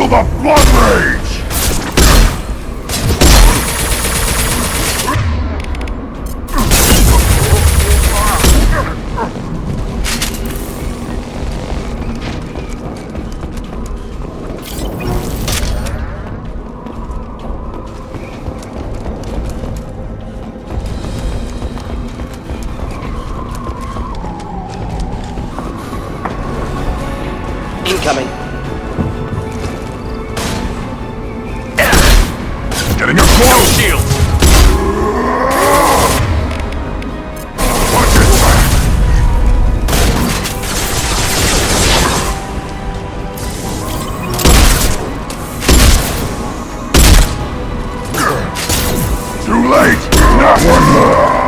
the blood rage! Incoming. Getting a close shield! Watch it back! Too late! Not one more!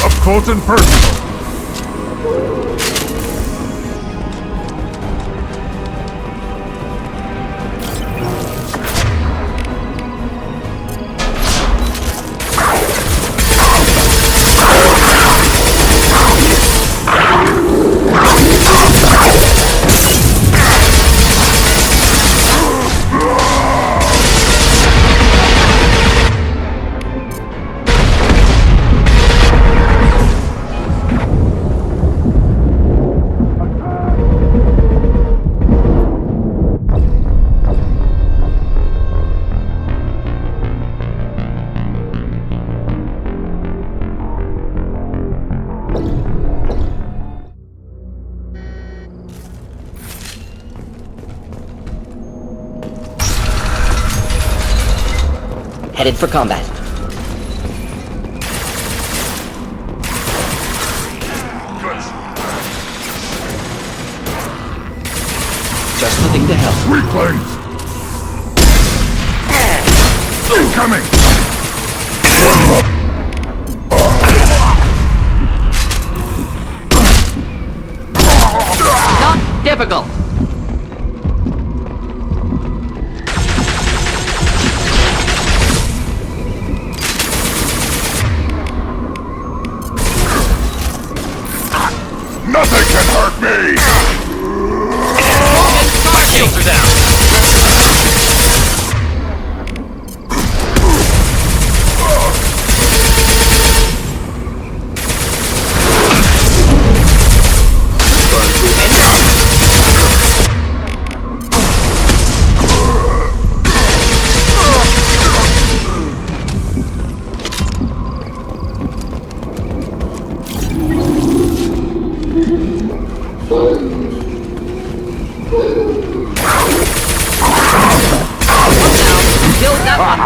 Up close and personal. Headed for combat. Just living to help. Weaklings! Incoming! Not difficult. Nothing can hurt me! Star shields are down. Killed that one.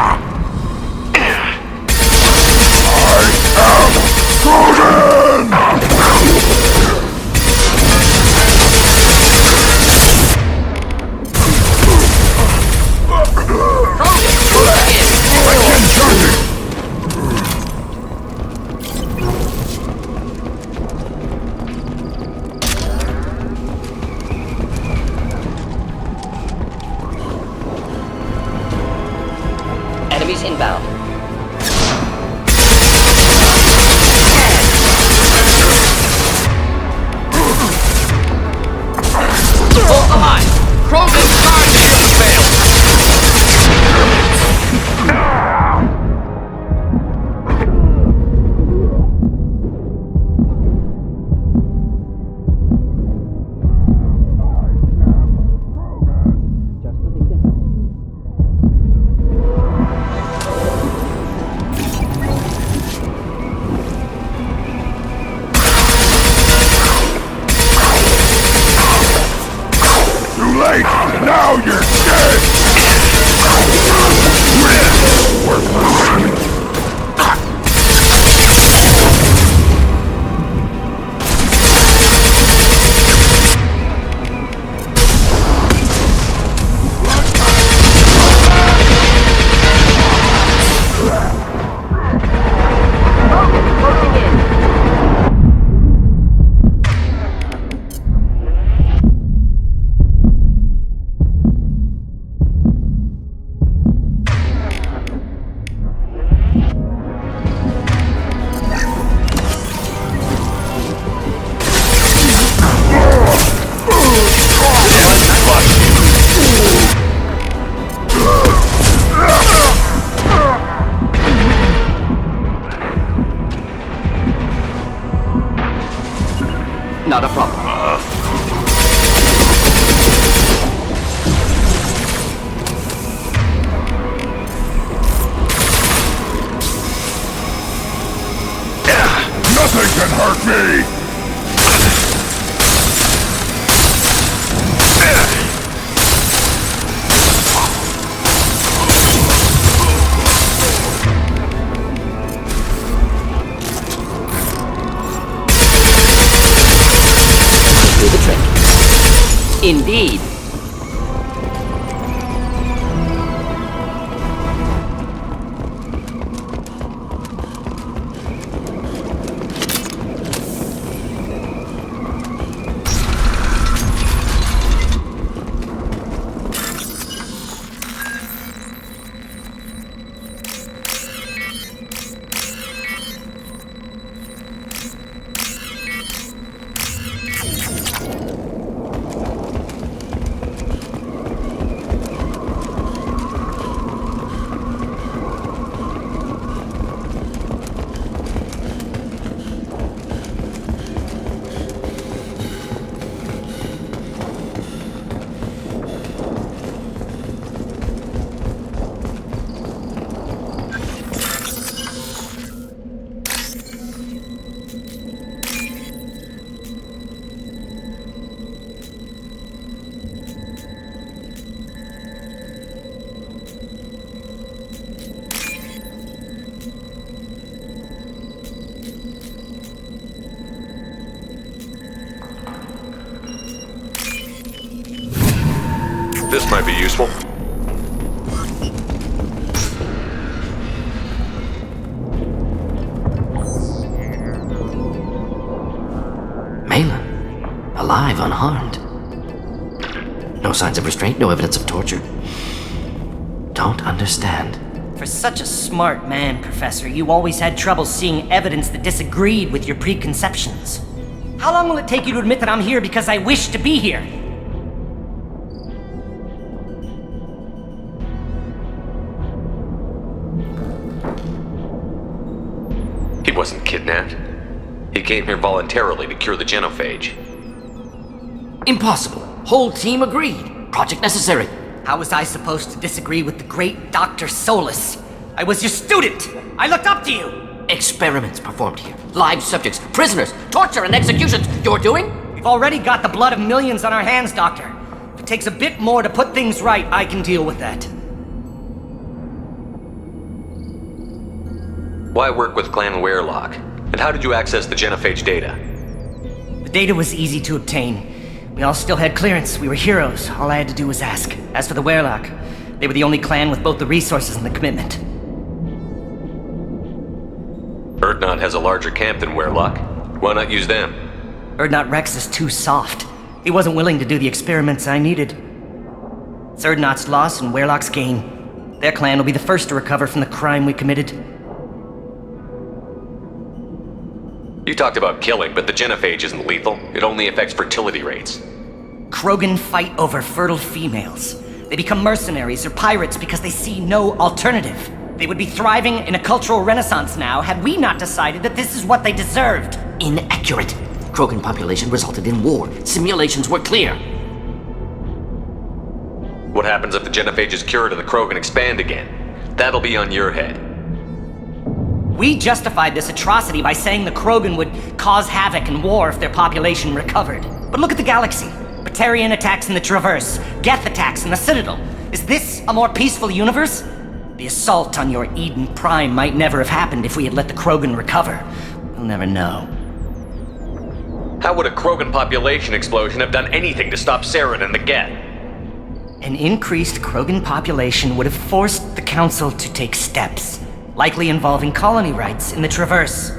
Enemies inbound. Hold the line! Krogan charge shield failed! Now you're dead! Worthless. Nothing can hurt me! Do the trick. Indeed. This might be useful. Malin, alive, unharmed. No signs of restraint, no evidence of torture. Don't understand. For such a smart man, Professor, you always had trouble seeing evidence that disagreed with your preconceptions. How long will it take you to admit that I'm here because I wish to be here? He wasn't kidnapped. He came here voluntarily to cure the genophage. Impossible. Whole team agreed. Project necessary. How was I supposed to disagree with the great Dr. Solus? I was your student! I looked up to you! Experiments performed here. Live subjects, prisoners, torture and executions. You're doing? We've already got the blood of millions on our hands, Doctor. If it takes a bit more to put things right, I can deal with that. Why work with Clan Werelock? And how did you access the genophage data? The data was easy to obtain. We all still had clearance. We were heroes. All I had to do was ask. As for the Werelock, they were the only clan with both the resources and the commitment. Urdnot has a larger camp than Werelock. Why not use them? Urdnot Rex is too soft. He wasn't willing to do the experiments I needed. It's Urdnot's loss and Werelock's gain. Their clan will be the first to recover from the crime we committed. You talked about killing, but the genophage isn't lethal. It only affects fertility rates. Krogan fight over fertile females. They become mercenaries or pirates because they see no alternative. They would be thriving in a cultural renaissance now had we not decided that this is what they deserved. Inaccurate. Krogan population resulted in war. Simulations were clear. What happens if the genophage is cured and the Krogan expand again? That'll be on your head. We justified this atrocity by saying the Krogan would cause havoc and war if their population recovered. But look at the galaxy. Batarian attacks in the Traverse, Geth attacks in the Citadel. Is this a more peaceful universe? The assault on your Eden Prime might never have happened if we had let the Krogan recover. We'll never know. How would a Krogan population explosion have done anything to stop Saren and the Geth? An increased Krogan population would have forced the Council to take steps, likely involving colony rights in the Traverse.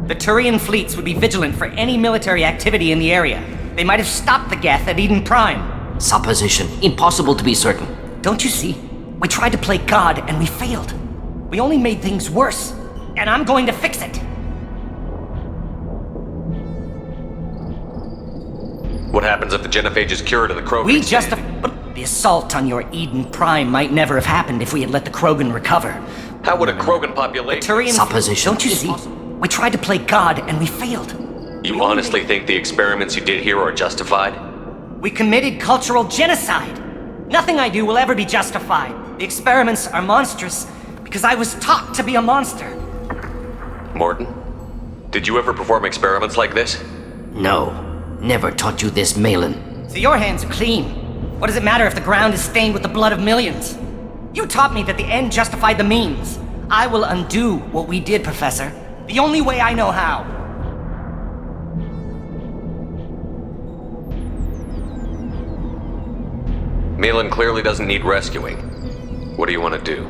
The Turian fleets would be vigilant for any military activity in the area. They might have stopped the Geth at Eden Prime. Supposition. Impossible to be certain. Don't you see? We tried to play God and we failed. We only made things worse. And I'm going to fix it. What happens if the genophage is cured and the Krogan We expand? The assault on your Eden Prime might never have happened if we had let the Krogan recover. How would a Krogan population... Turian... Supposition. Don't you see? We tried to play God and we failed. You honestly think the experiments you did here are justified? We committed cultural genocide. Nothing I do will ever be justified. The experiments are monstrous because I was taught to be a monster. Morton, did you ever perform experiments like this? No. Never taught you this, Malin. So your hands are clean. What does it matter if the ground is stained with the blood of millions? You taught me that the end justified the means. I will undo what we did, Professor. The only way I know how. Malin clearly doesn't need rescuing. What do you want to do?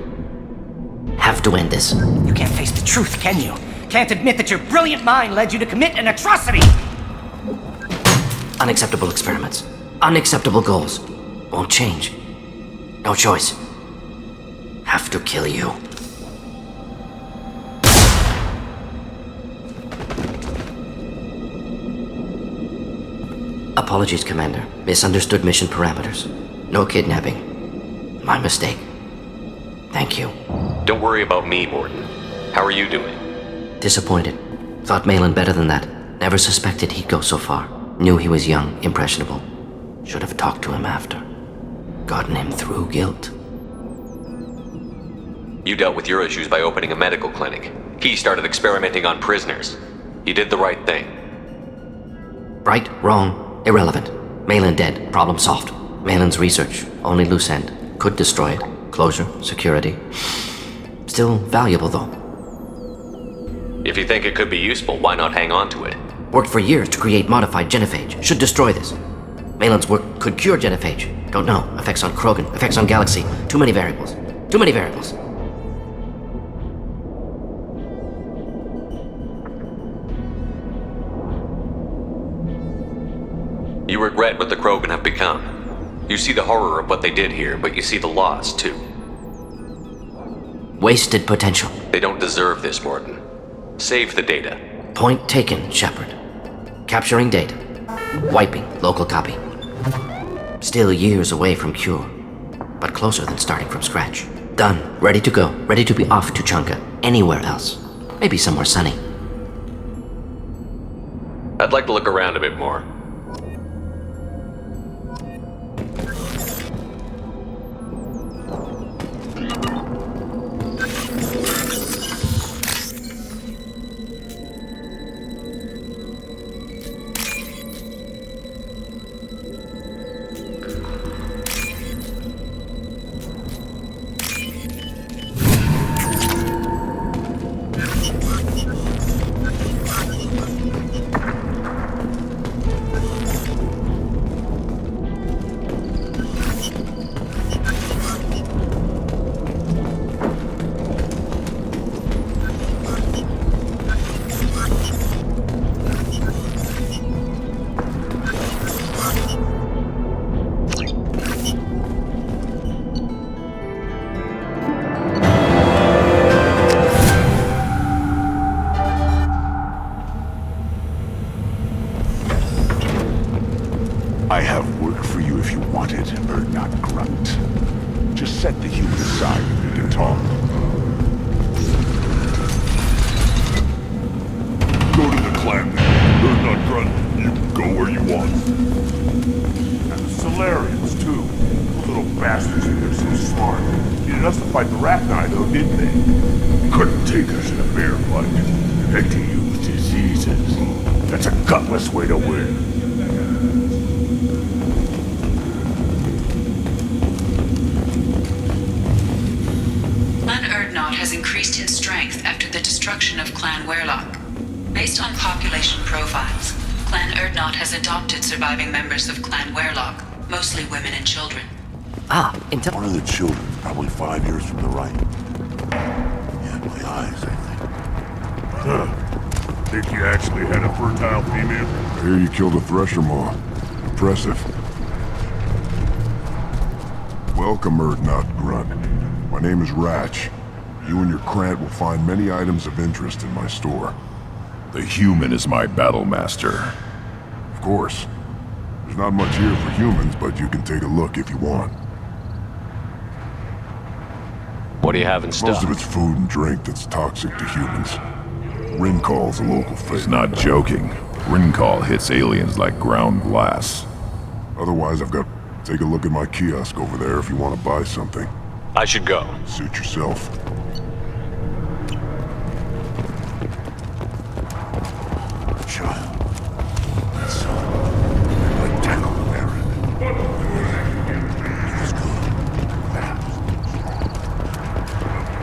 Have to end this. You can't face the truth, can you? Can't admit that your brilliant mind led you to commit an atrocity! Unacceptable experiments. Unacceptable goals. Won't change. No choice. Have to kill you. Apologies, Commander. Misunderstood mission parameters. No kidnapping. My mistake. Thank you. Don't worry about me, Morton. How are you doing? Disappointed. Thought Malin better than that. Never suspected he'd go so far. Knew he was young, impressionable. Should have talked to him after. Gotten him through guilt. You dealt with your issues by opening a medical clinic. He started experimenting on prisoners. You did the right thing. Right, wrong, irrelevant. Malin dead, problem solved. Malin's research, only loose end. Could destroy it. Closure, security. Still valuable, though. If you think it could be useful, why not hang on to it? Worked for years to create modified genophage. Should destroy this. Malin's work could cure genophage. Don't know. Effects on Krogan, effects on Galaxy. Too many variables. Too many variables. You regret what the Krogan have become. You see the horror of what they did here, but you see the loss, too. Wasted potential. They don't deserve this, Morton. Save the data. Point taken, Shepard. Capturing data. Wiping local copy. Still years away from cure, but closer than starting from scratch. Done. Ready to go. Ready to be off to Chunka. Anywhere else. Maybe somewhere sunny. I'd like to look around a bit more. I have work for you if you want it, Urdnot Grunt. Just set the human aside and we can talk. Go to the clan, Urdnot Grunt. You can go where you want. And the Solarians, too. Those little bastards think they're so smart. Needed us to fight the Rachni, though, didn't they? Couldn't take us in a bear fight. Had to use diseases. That's a gutless way to win. Has increased in strength after the destruction of Clan Werlock. Based on population profiles, Clan Urdnot has adopted surviving members of Clan Werlock, mostly women and children. One of the children, probably 5 years from the right. Yeah, my eyes, I think. Huh. Think you actually had a fertile female? I hear you killed a Thresher Maw. Impressive. Welcome, Urdnot Grunt. My name is Ratch. You and your Krant will find many items of interest in my store. The human is my battle master. Of course. There's not much here for humans, but you can take a look if you want. What do you have in Most stock? of it's food and drink that's toxic to humans. Ring calls a local He's thing. not joking. Ring call hits aliens like ground glass. Otherwise, I've got... Take a look at my kiosk over there if you want to buy something. I should go. Suit yourself. Child. That's like tackle Aaron. He's good. Fast.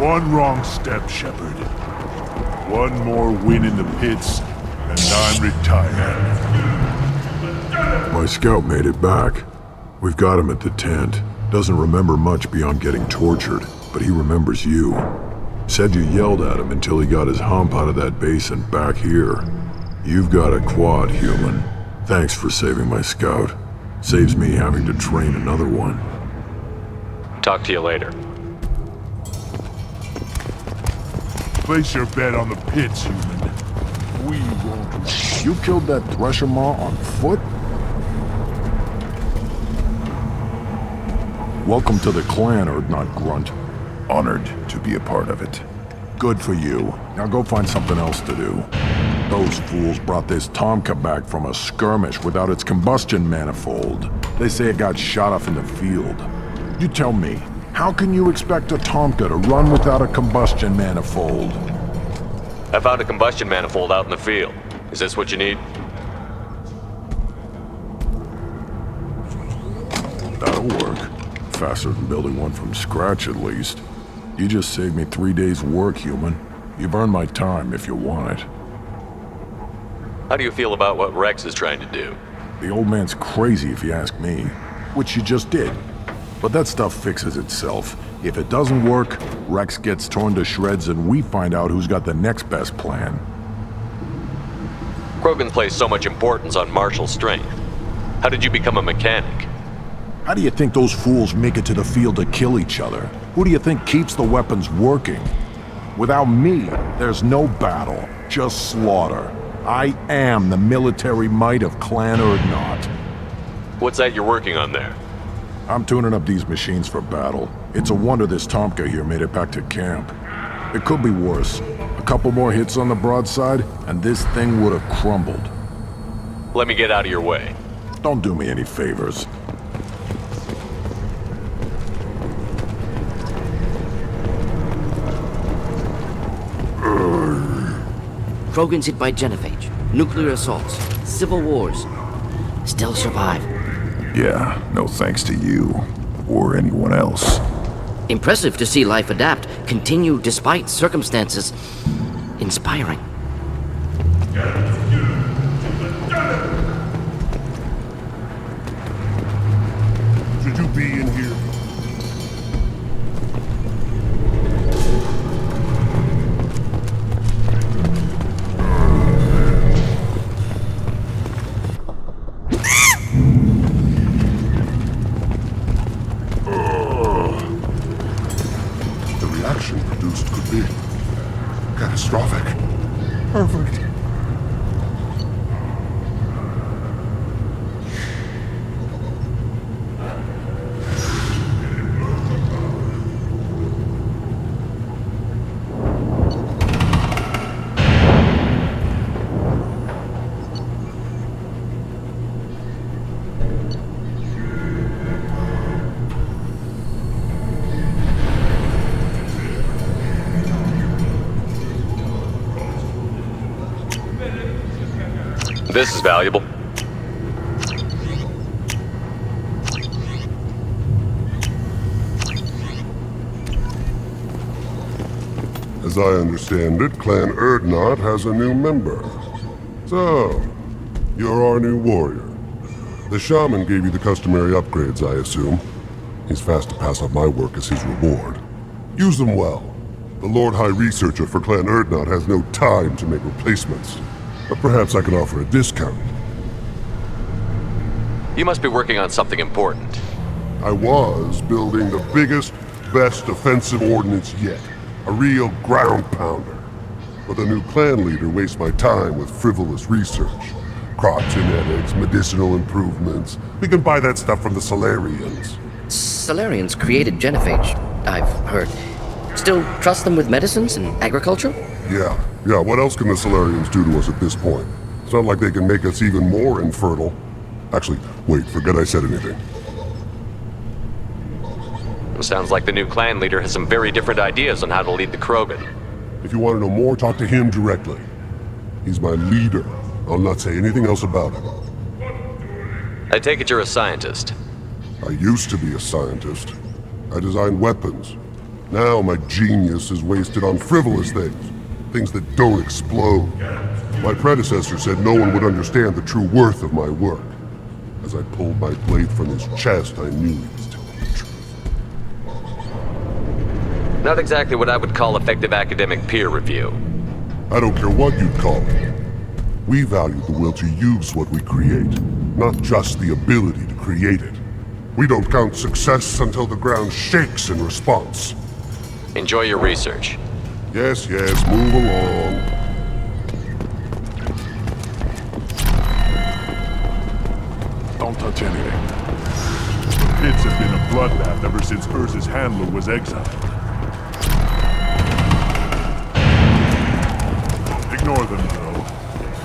One wrong step, Shepard. One more win in the pits, and I'm retired. My scout made it back. We've got him at the tent. Doesn't remember much beyond getting tortured, but he remembers you. Said you yelled at him until he got his hump out of that basin back here. You've got a quad, human. Thanks for saving my scout. Saves me having to train another one. Talk to you later. Place your bet on the pits, human. We won't. You killed that Thresher Maw on foot? Welcome to the clan, Urdnot Grunt. Honored to be a part of it. Good for you. Now go find something else to do. Those fools brought this Tomka back from a skirmish without its combustion manifold. They say it got shot off in the field. You tell me, how can you expect a Tomka to run without a combustion manifold? I found a combustion manifold out in the field. Is this what you need? That'll work. Faster than building one from scratch, at least. You just saved me 3 days' work, human. You've earned my time if you want it. How do you feel about what Rex is trying to do? The old man's crazy if you ask me. Which you just did. But that stuff fixes itself. If it doesn't work, Rex gets torn to shreds and we find out who's got the next best plan. Krogan placed so much importance on martial strength. How did you become a mechanic? How do you think those fools make it to the field to kill each other? Who do you think keeps the weapons working? Without me, there's no battle, just slaughter. I am the military might of Clan Urdnot. What's that you're working on there? I'm tuning up these machines for battle. It's a wonder this Tomka here made it back to camp. It could be worse. A couple more hits on the broadside, and this thing would have crumbled. Let me get out of your way. Don't do me any favors. Krogan's hit by genophage, nuclear assaults, civil wars. Still survive. Yeah, no thanks to you. Or anyone else. Impressive to see life adapt, continue despite circumstances. Inspiring. Should you be in here? Produced could be catastrophic. Perfect. This is valuable. As I understand it, Clan Urdnot has a new member. So, you're our new warrior. The shaman gave you the customary upgrades, I assume. He's fast to pass up my work as his reward. Use them well. The Lord High Researcher for Clan Urdnot has no time to make replacements. But perhaps I can offer a discount. You must be working on something important. I was building the biggest, best defensive ordnance yet. A real ground pounder. But the new clan leader wastes my time with frivolous research. Crop genetics, medicinal improvements. We can buy that stuff from the Salarians. Salarians created genophage, I've heard. Still trust them with medicines and agriculture? Yeah, what else can the Salarians do to us at this point? It's not like they can make us even more infertile. Actually, wait, forget I said anything. Sounds like the new clan leader has some very different ideas on how to lead the Krogan. If you want to know more, talk to him directly. He's my leader. I'll not say anything else about him. I take it you're a scientist. I used to be a scientist. I designed weapons. Now my genius is wasted on frivolous things. Things that don't explode. My predecessor said no one would understand the true worth of my work. As I pulled my blade from his chest, I knew he was telling the truth. Not exactly what I would call effective academic peer review. I don't care what you'd call it. We value the will to use what we create, not just the ability to create it. We don't count success until the ground shakes in response. Enjoy your research. Yes, move along. Don't touch anything. The pits have been a bloodbath ever since Urza's handler was exiled. Ignore them, though.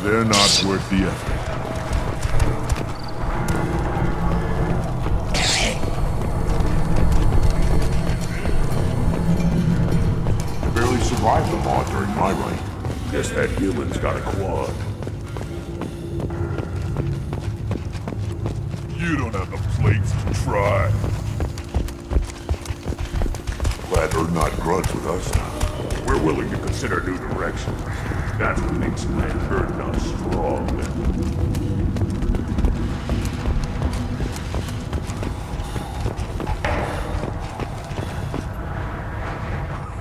They're not worth the effort. I barely survived the law during my reign. Guess that human's got a quad. You don't have the plates to try. Glad they're not grudge with us. We're willing to consider new directions. That's what makes Clan Urdnot strong.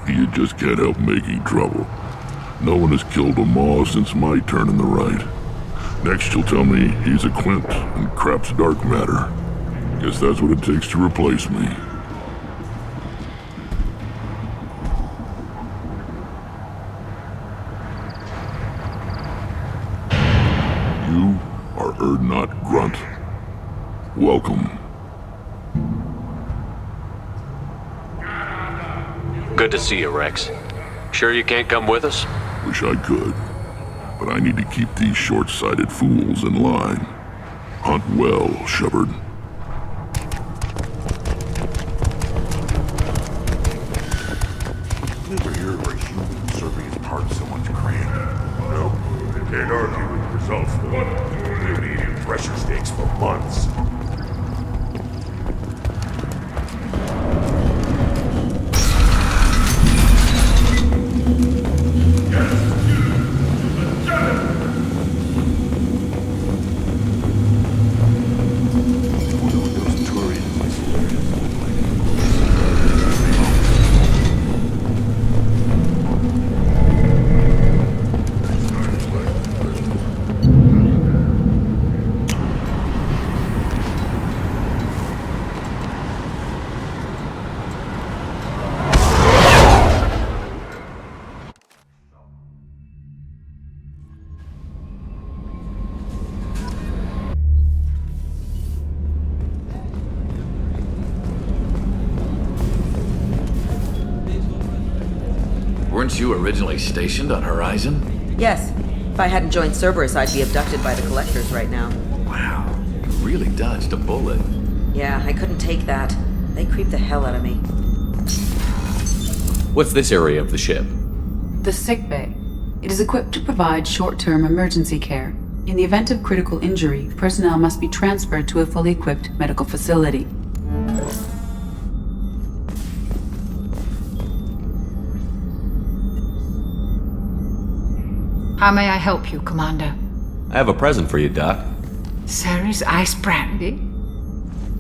You just can't help making trouble. No one has killed a Maw since my turn in the right. Next you'll tell me he's a Quint and crap's dark matter. Guess that's what it takes to replace me. You are Urdnot Grunt. Welcome. Good to see you, Rex. Sure you can't come with us? Wish I could. But I need to keep these short-sighted fools in line. Hunt well, Shepard. Never hear where humans serving as part of someone's clan. No, can't argue with the results, though. They've been eating pressure steaks for months. Weren't you originally stationed on Horizon? Yes. If I hadn't joined Cerberus, I'd be abducted by the Collectors right now. Wow, you really dodged a bullet. Yeah, I couldn't take that. They creep the hell out of me. What's this area of the ship? The sick bay. It is equipped to provide short-term emergency care. In the event of critical injury, personnel must be transferred to a fully equipped medical facility. How may I help you, Commander? I have a present for you, Doc. Ceres ice brandy?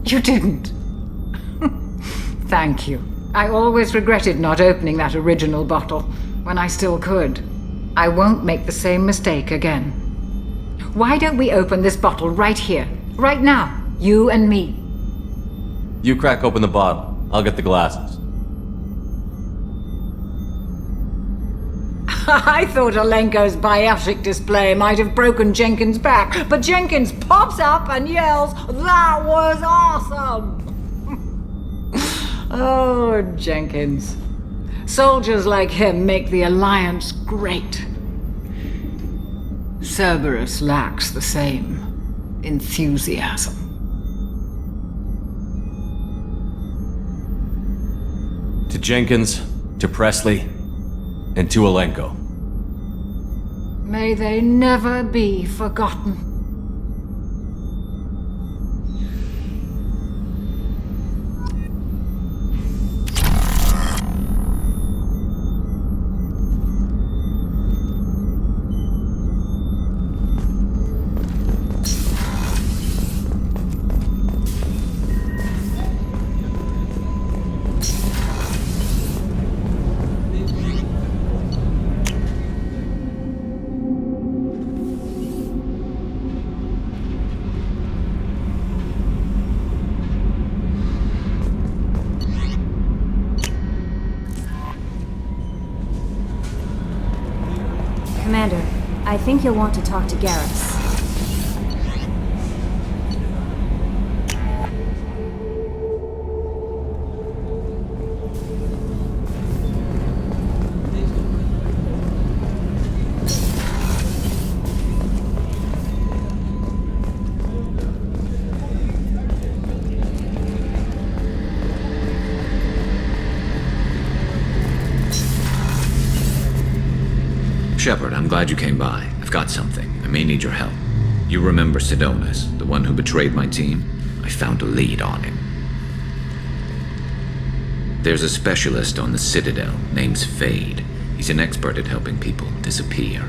You didn't. Thank you. I always regretted not opening that original bottle when I still could. I won't make the same mistake again. Why don't we open this bottle right here, right now, you and me? You crack open the bottle. I'll get the glasses. I thought Alenko's biotic display might have broken Jenkins' back, but Jenkins pops up and yells, "That was awesome!" Oh, Jenkins. Soldiers like him make the Alliance great. Cerberus lacks the same enthusiasm. To Jenkins, to Presley, and to Alenko. May they never be forgotten. Commander, I think you'll want to talk to Garrus. Shepard, I'm glad you came by. I've got something. I may need your help. You remember Sidonus, the one who betrayed my team? I found a lead on him. There's a specialist on the Citadel named Fade. He's an expert at helping people disappear.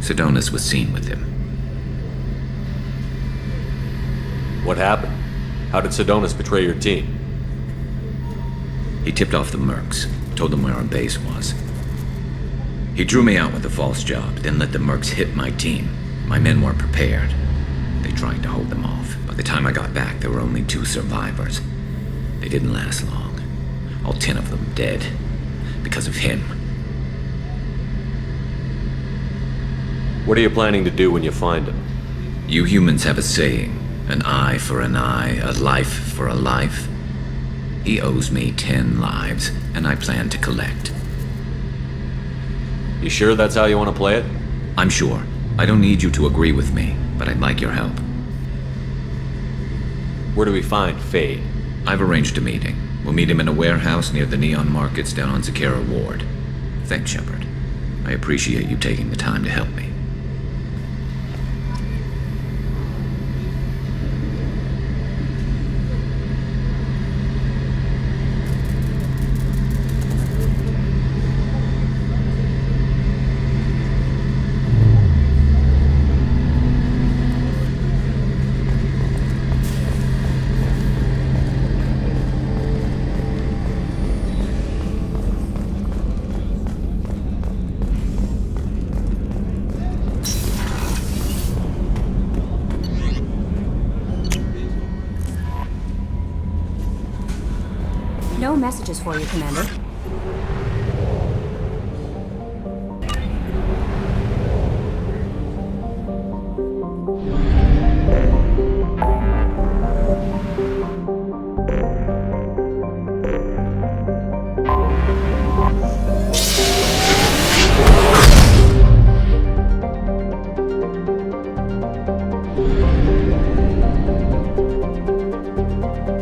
Sidonus was seen with him. What happened? How did Sidonus betray your team? He tipped off the Mercs, told them where our base was. He drew me out with a false job, then let the Mercs hit my team. My men weren't prepared. They tried to hold them off. By the time I got back, there were only 2 survivors. They didn't last long. All 10 of them dead. Because of him. What are you planning to do when you find him? You humans have a saying, an eye for an eye, a life for a life. He owes me 10 lives, and I plan to collect. You sure that's how you want to play it? I'm sure. I don't need you to agree with me, but I'd like your help. Where do we find Fade? I've arranged a meeting. We'll meet him in a warehouse near the Neon Markets down on Zakera Ward. Thanks, Shepard. I appreciate you taking the time to help me. No messages for you, Commander.